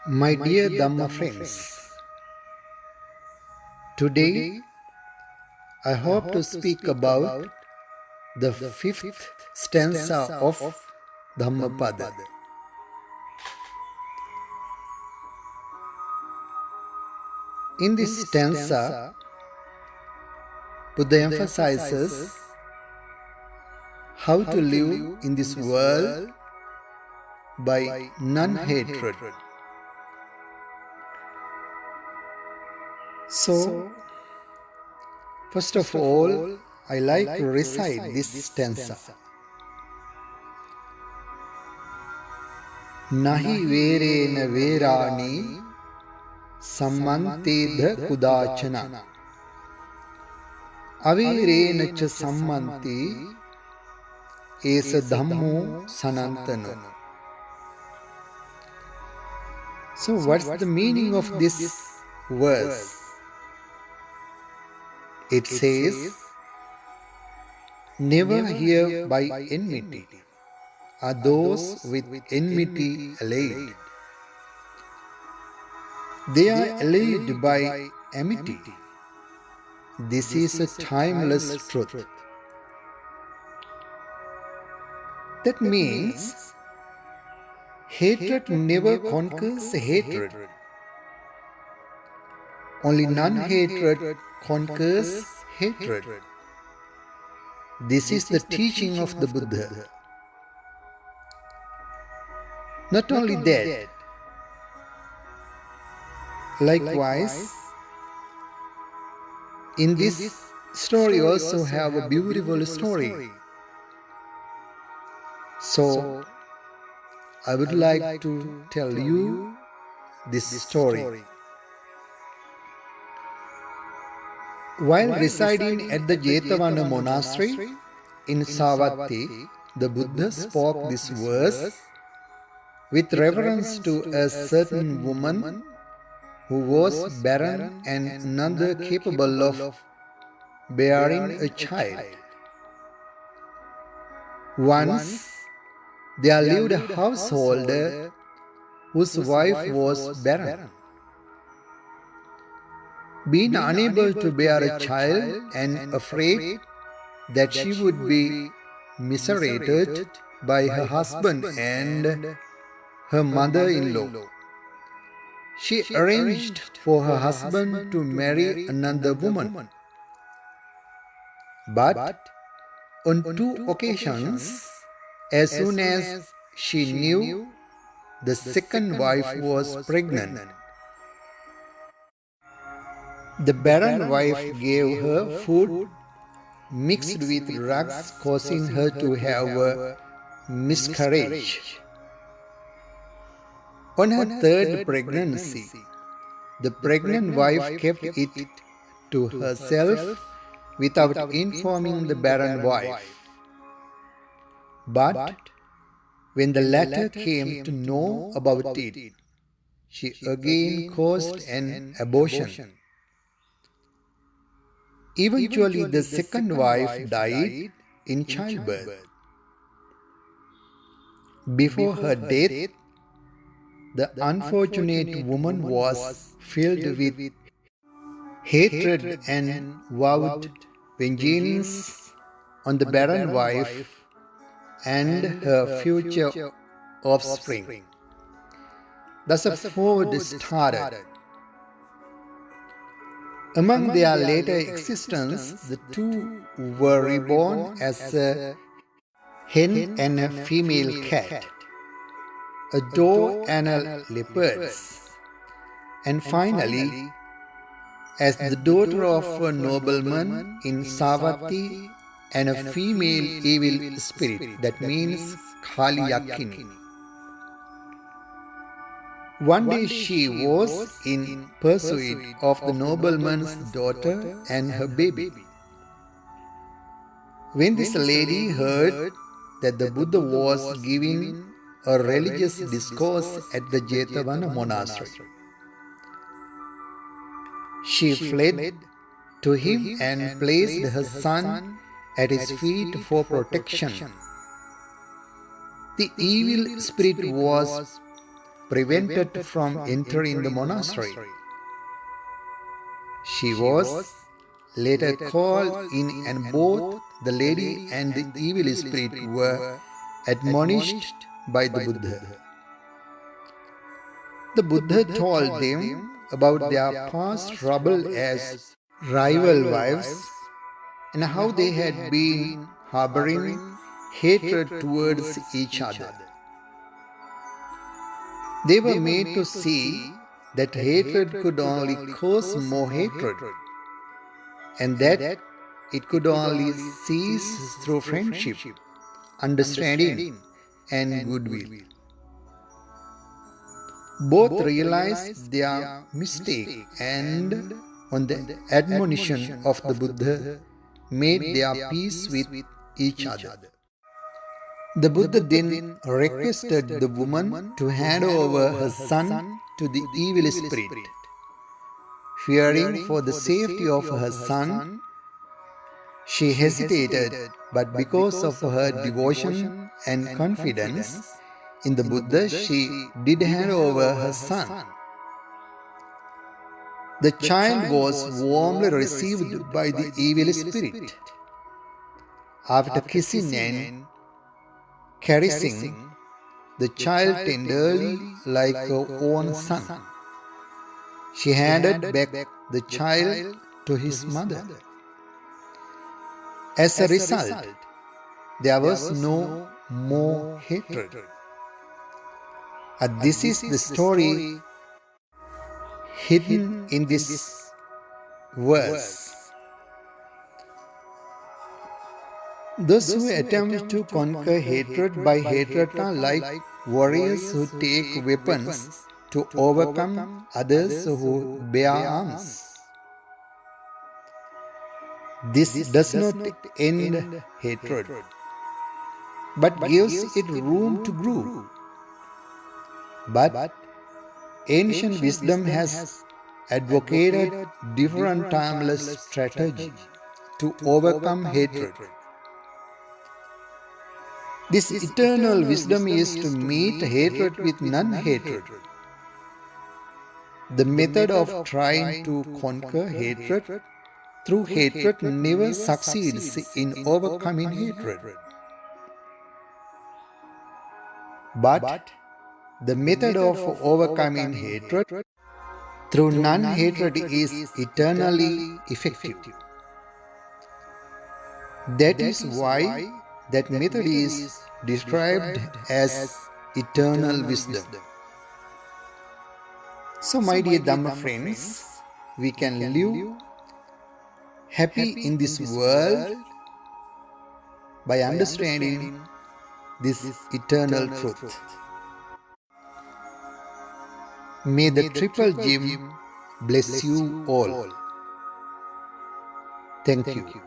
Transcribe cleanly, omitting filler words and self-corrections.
My dear Dhamma friends, today I hope to speak about the fifth stanza of Dhammapada. In this stanza, Buddha emphasizes how to live in this world by non-hatred. So, first of all, I like to recite this stanza. Nahi verena verani sammantedha kudachana averena cha sammanti esa dhammo sanantano. So what's the meaning of this verse? It says, never here by enmity are those with enmity allayed. They are allayed by amity. This is a timeless truth. That means hatred never conquers hatred. Only non-hatred conquers hatred. This is the teaching of the Buddha. Not only that, likewise, in this story also have a beautiful story. So, I would like to tell you this story. While residing at the Jetavana monastery in Savatthi, the Buddha spoke this verse with reference to a certain woman who was barren and none capable of bearing a child. Once there lived a householder whose wife was barren. Being unable to bear a child and afraid that she would be mistreated by her husband and her mother-in-law, she arranged for her husband to marry another woman. But on 2 occasions, as soon as she knew the second wife was pregnant, the barren wife gave her food mixed with drugs, causing her to have a miscarriage. On her third pregnancy, the pregnant wife kept it to herself without informing the barren wife. But when the latter came to know about it, she again caused an abortion. Eventually, the second wife died in childbirth. Before her death, the unfortunate woman was filled with hatred and vowed vengeance on the barren wife and her future offspring. Thus a feud started. Among their later existence, the two were reborn as a hen and a female cat, a doe and a leopard, and finally, as the daughter of a nobleman in Savatthi and a female evil spirit, that means Kaliyakini. One day she was in pursuit of the nobleman's daughter and her baby. When this lady heard that the Buddha was giving a religious discourse at the Jetavana monastery, she fled to him and placed her son at his feet for protection. The evil spirit was prevented from entering the monastery. She was later called in, and both the lady and the evil spirit were admonished by the Buddha. The Buddha told them about their past trouble as rival wives and how they had been harboring hatred towards each other. They were made to see that hatred could only cause more hatred, and that it could only cease through friendship, understanding, and goodwill. Both realized their mistake and, on the admonition of the Buddha, made their peace with each other. The Buddha then requested the woman to hand over her son to the evil spirit. Fearing for the safety of her son, she hesitated, but because of her devotion and confidence in the Buddha, she did hand over her son. The child was warmly received by the evil spirit. After kissing and caressing the child tenderly like her own son, she handed back the child to his mother. As a result, there was no more hatred. And this is the story hidden in this verse. Those who attempt to conquer hatred by hatred are like warriors who take weapons to overcome others who bear arms. This does not end hatred, but gives it room to grow. But ancient wisdom has advocated different timeless strategies to overcome hatred. This eternal wisdom is to meet hatred with non-hatred. The method of trying to conquer hatred through hatred never succeeds in overcoming hatred. But the method of overcoming hatred through non-hatred is eternally effective. That is why that method is described as eternal wisdom. So, my dear Dhamma friends, we can live happy in this world by understanding this eternal truth. May the Triple Gem bless you all. Thank you.